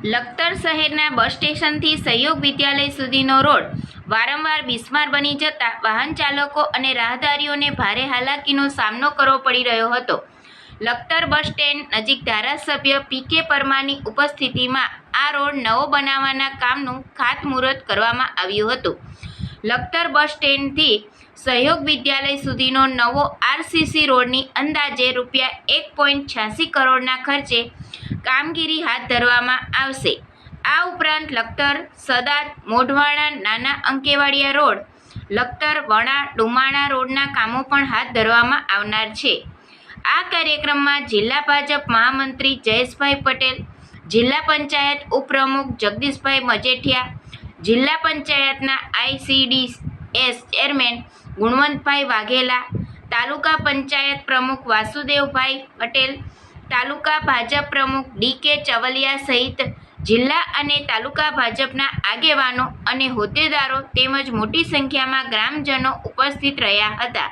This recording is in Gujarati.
લખતર શહેરના બસ સ્ટેશનથી સહયોગ વિદ્યાલય સુધીનો રોડ વારંવાર બિસ્માર બની જતા વાહન ચાલકો અને રાહદારીઓને ભારે હાલાકીનો સામનો કરવો પડી રહ્યો હતો. લખતર બસ સ્ટેન્ડ નજીક ધારાસભ્ય પી.કે. પરમારની ઉપસ્થિતિમાં આ રોડ નવો બનાવવાના કામનું ખાતમુહૂર્ત કરવામાં આવ્યું હતું. લખતર બસ સ્ટેન્ડથી સહયોગ વિદ્યાલય સુધીનો નવો આરસીસી રોડની અંદાજે ₹1.86 કરોડના ખર્ચે કામગીરી હાથ ધરવામાં આવશે. આ ઉપરાંત લખતર સદાદ મોઢવાડા નાના અંકેવાડિયા રોડ, લખતર વણા ડુમાણા રોડના કામો પણ હાથ ધરવામાં આવનાર છે. આ કાર્યક્રમમાં જિલ્લા ભાજપ મહામંત્રી જયેશભાઈ પટેલ, જિલ્લા પંચાયત ઉપપ્રમુખ જગદીશભાઈ મજેઠિયા, જિલ્લા પંચાયતના ICDS ચેરમેન ગુણવંતભાઈ વાઘેલા, તાલુકા પંચાયત પ્રમુખ વાસુદેવભાઈ પટેલ, તાલુકા ભાજપ પ્રમુખ D.K. ચવલિયા સહિત જિલ્લા અને તાલુકા ભાજપના આગેવાનો અને હોદ્દેદારો તેમજ મોટી સંખ્યામાં ગ્રામજનો ઉપસ્થિત રહ્યા હતા.